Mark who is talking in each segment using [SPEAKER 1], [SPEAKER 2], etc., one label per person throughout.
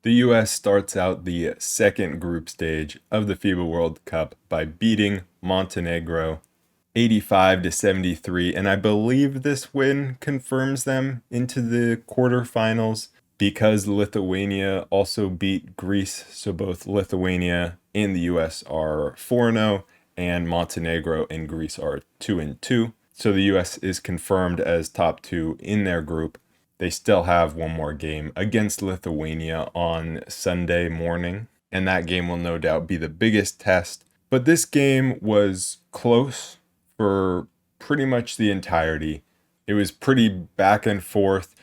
[SPEAKER 1] The US starts out the second group stage of the FIBA World Cup by beating Montenegro 85 to 73, and I believe this win confirms them into the quarterfinals because Lithuania also beat Greece, so both Lithuania and the US are 4-0 and Montenegro and Greece are 2-2. So the US is confirmed as top 2 in their group. They still have one more game against Lithuania on Sunday morning, and that game will no doubt be the biggest test. But this game was close for pretty much the entirety. It was pretty back and forth.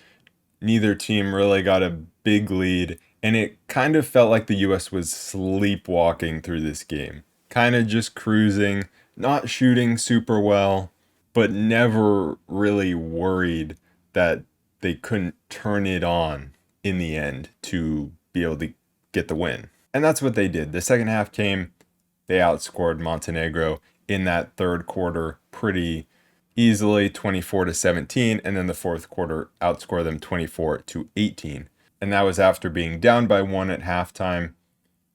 [SPEAKER 1] Neither team really got a big lead, and it kind of felt like the US was sleepwalking through this game. Kind of just cruising, not shooting super well, but never really worried that they couldn't turn it on in the end to be able to get the win. And that's what they did. The second half came, they outscored Montenegro in that third quarter pretty easily, 24 to 17, and then the fourth quarter outscored them 24 to 18. And that was after being down by 1 at halftime.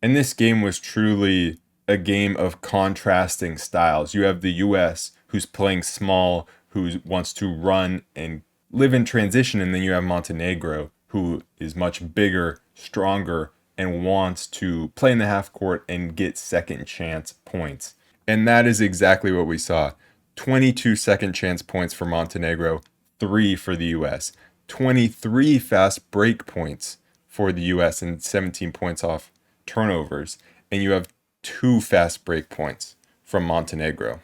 [SPEAKER 1] And this game was truly a game of contrasting styles. You have the US who's playing small, who wants to run and live in transition, and then you have Montenegro who is much bigger, stronger, and wants to play in the half court and get second chance points. And that is exactly what we saw. 22 second chance points for Montenegro, 3 for the US. 23 fast break points for the US and 17 points off turnovers. And you have 2 fast break points from Montenegro.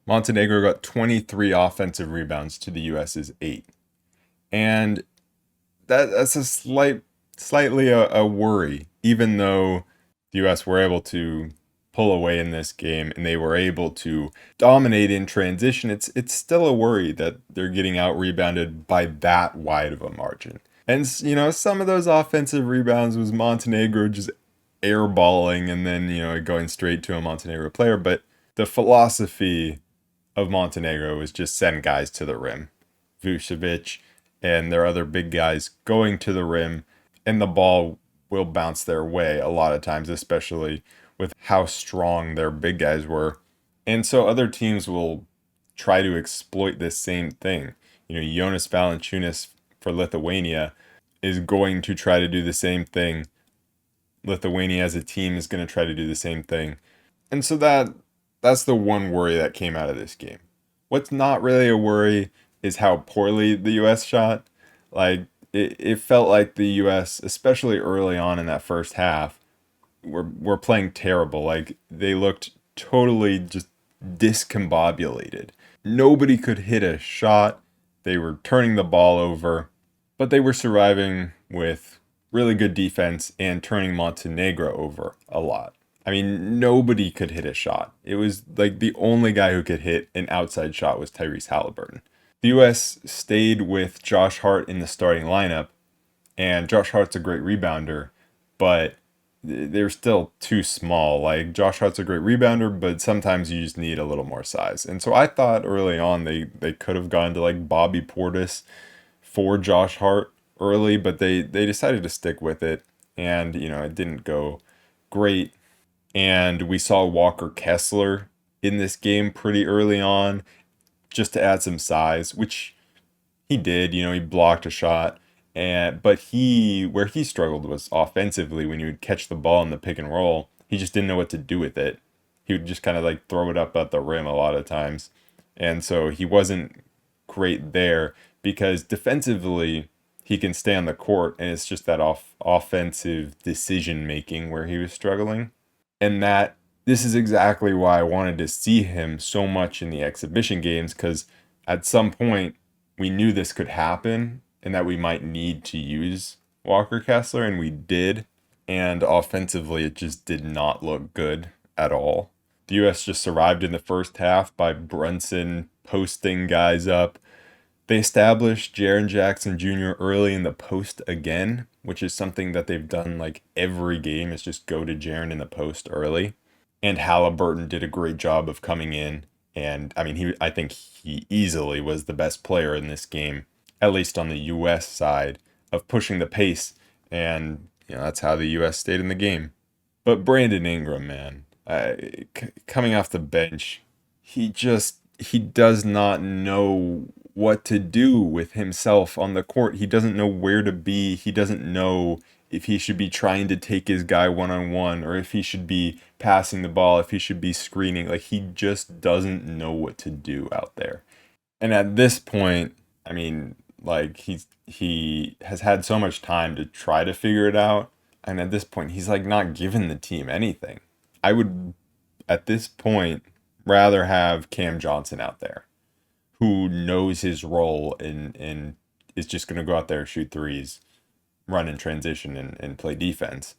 [SPEAKER 1] Montenegro got 23 offensive rebounds to the US's 8. And that's a slightly a worry, even though the US were able to pull away in this game and they were able to dominate in transition. It's still a worry that they're getting out rebounded by that wide of a margin. And some of those offensive rebounds was Montenegro just airballing and then going straight to a Montenegro player. But the philosophy of Montenegro was just send guys to the rim. Vucevic and their other big guys going to the rim, and the ball will bounce their way a lot of times, especially with how strong their big guys were. And so other teams will try to exploit this same thing. Jonas Valanciunas for Lithuania is going to try to do the same thing. Lithuania as a team is going to try to do the same thing. And so that's the one worry that came out of this game. What's not really a worry is how poorly the US shot. Like it felt like the US, especially early on in that first half, were playing terrible. Like they looked totally just discombobulated. Nobody could hit a shot. They were turning the ball over, but they were surviving with really good defense and turning Montenegro over a lot. I mean, nobody could hit a shot. It was like the only guy who could hit an outside shot was Tyrese Halliburton. The US stayed with Josh Hart in the starting lineup, and Josh Hart's a great rebounder, but they're still too small. Like, Josh Hart's a great rebounder, but sometimes you just need a little more size. And so I thought early on they could have gone to like Bobby Portis for Josh Hart early, but they decided to stick with it, and it didn't go great. And we saw Walker Kessler in this game pretty early on, just to add some size, which he did. He blocked a shot, but where he struggled was offensively. When you would catch the ball in the pick and roll, he just didn't know what to do with it. He would just kind of like throw it up at the rim a lot of times, and so he wasn't great there because defensively he can stay on the court, and it's just that offensive decision making where he was struggling, and this is exactly why I wanted to see him so much in the exhibition games, because at some point we knew this could happen and that we might need to use Walker Kessler, and we did. And offensively, it just did not look good at all. The US just survived in the first half by Brunson posting guys up. They established Jaren Jackson Jr. early in the post again, which is something that they've done like every game, is just go to Jaren in the post early. And Halliburton did a great job of coming in. And I mean, I think he easily was the best player in this game, at least on the US side, of pushing the pace and that's how the U.S. stayed in the game. But Brandon Ingram, man, coming off the bench, he does not know what to do with himself on the court. He doesn't know where to be. He doesn't know if he should be trying to take his guy one on one or if he should be passing the ball, if he should be screening. Like he just doesn't know what to do out there. And at this point, I mean, like he has had so much time to try to figure it out, and at this point, he's like not giving the team anything. I would, at this point, rather have Cam Johnson out there, who knows his role and is just going to go out there, shoot threes, run in transition, and play defense.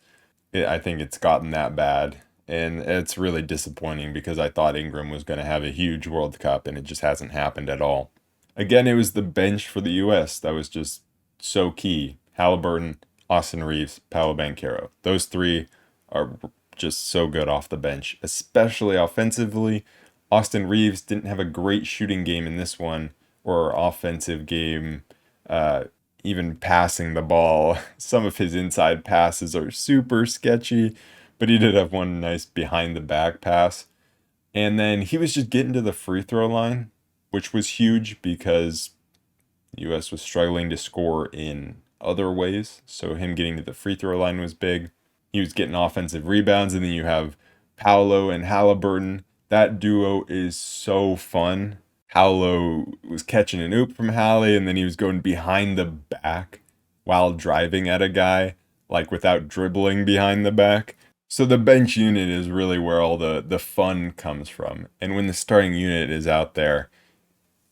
[SPEAKER 1] I think it's gotten that bad. And it's really disappointing because I thought Ingram was going to have a huge World Cup and it just hasn't happened at all. Again, it was the bench for the U.S. that was just so key. Halliburton, Austin Reeves, Paolo Banchero. Those three are just so good off the bench, especially offensively. Austin Reeves didn't have a great shooting game in this one or offensive game, uh, even passing the ball. Some of his inside passes are super sketchy, but he did have one nice behind the back pass. And then he was just getting to the free throw line, which was huge because the US was struggling to score in other ways. So him getting to the free throw line was big. He was getting offensive rebounds, and then you have Paolo and Halliburton. That duo is so fun. Paolo was catching an oop from Hallie, and then he was going behind the back while driving at a guy, like without dribbling behind the back. So the bench unit is really where all the fun comes from. And when the starting unit is out there,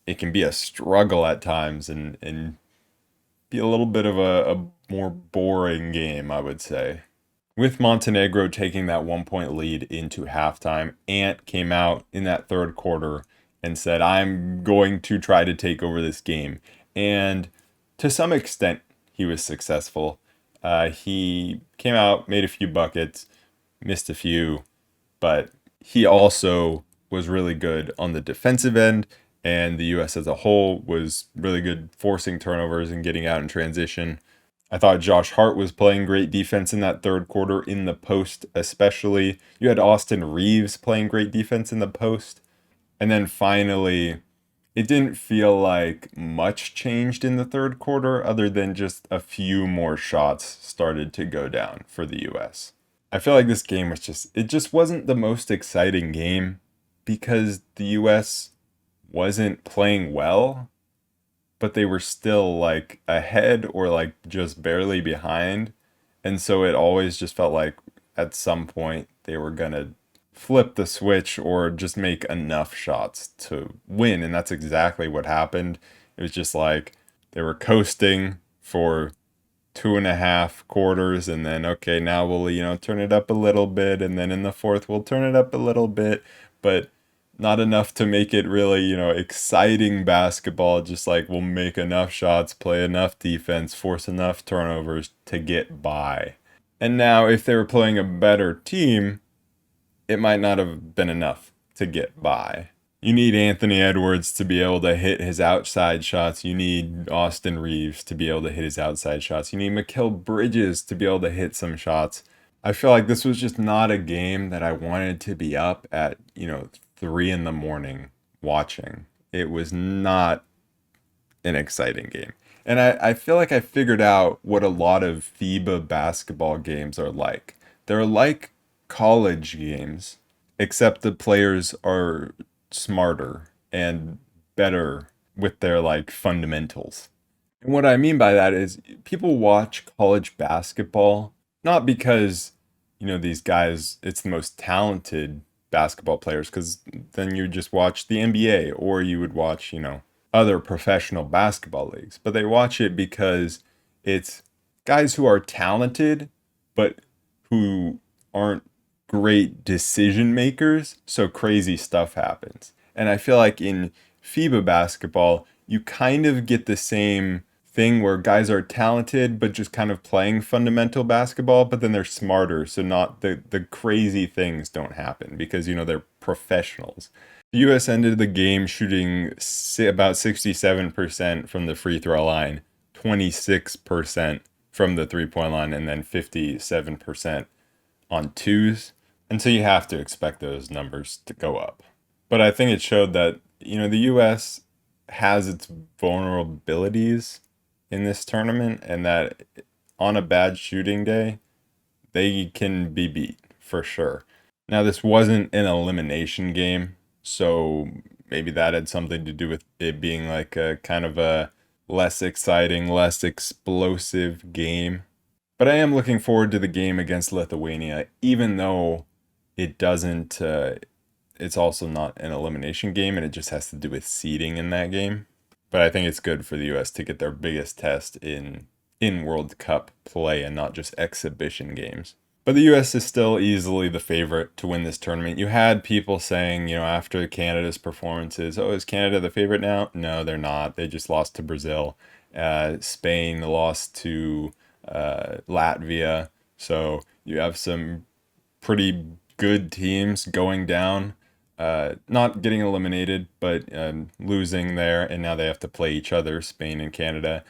[SPEAKER 1] it can be a struggle at times and be a little bit of a more boring game, I would say. With Montenegro taking that 1 point lead into halftime, Ant came out in that third quarter and said, I'm going to try to take over this game. And to some extent, he was successful. He came out, made a few buckets, missed a few, but he also was really good on the defensive end, and the U.S. as a whole was really good forcing turnovers and getting out in transition. I thought Josh Hart was playing great defense in that third quarter in the post, especially. You had Austin Reeves playing great defense in the post. And then finally, it didn't feel like much changed in the third quarter other than just a few more shots started to go down for the US. I feel like this game was it just wasn't the most exciting game because the US wasn't playing well, but they were still like ahead or like just barely behind. And so it always just felt like at some point they were going to flip the switch or just make enough shots to win. And that's exactly what happened. It was just like they were coasting for 2.5 quarters and then okay, now we'll turn it up a little bit, and then in the fourth we'll turn it up a little bit, but not enough to make it really exciting basketball. Just like we'll make enough shots, play enough defense, force enough turnovers to get by. And now if they were playing a better team, it might not have been enough to get by. You need Anthony Edwards to be able to hit his outside shots. You need Austin Reeves to be able to hit his outside shots. You need Mikal Bridges to be able to hit some shots. I feel like this was just not a game that I wanted to be up at, 3 in the morning watching. It was not an exciting game. And I feel like I figured out what a lot of FIBA basketball games are like. They're like college games, except the players are smarter and better with their like fundamentals. And what I mean by that is people watch college basketball not because, these guys, it's the most talented basketball players, because then you just watch the NBA or you would watch, other professional basketball leagues. But they watch it because it's guys who are talented, but who aren't great decision makers. So crazy stuff happens. And I feel like in FIBA basketball, you kind of get the same thing where guys are talented but just kind of playing fundamental basketball, but then they're smarter, so not the crazy things don't happen because they're professionals. The US ended the game shooting about 67% from the free throw line, 26% from the 3-point line and then 57% on twos. And so you have to expect those numbers to go up. But I think it showed that, the US has its vulnerabilities in this tournament, and that on a bad shooting day, they can be beat for sure. Now, this wasn't an elimination game, so maybe that had something to do with it being like a kind of a less exciting, less explosive game. But I am looking forward to the game against Lithuania, even though it doesn't, it's also not an elimination game, and it just has to do with seeding in that game. But I think it's good for the US to get their biggest test in World Cup play and not just exhibition games. But the US is still easily the favorite to win this tournament. You had people saying, after Canada's performances, oh, is Canada the favorite now? No, they're not. They just lost to Brazil. Spain lost to Latvia. So you have some pretty good teams going down, not getting eliminated, but losing there, and now they have to play each other, Spain and Canada.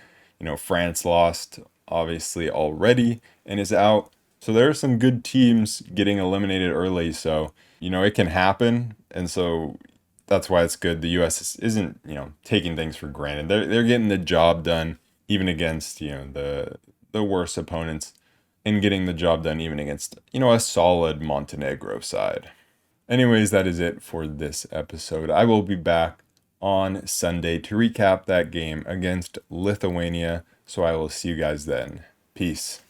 [SPEAKER 1] France lost, obviously, already and is out. So there are some good teams getting eliminated early, so, it can happen. And so that's why it's good. The US isn't, taking things for granted. They're getting the job done, even against, the worst opponents, and getting the job done even against, a solid Montenegro side. Anyways, that is it for this episode. I will be back on Sunday to recap that game against Lithuania. So I will see you guys then. Peace.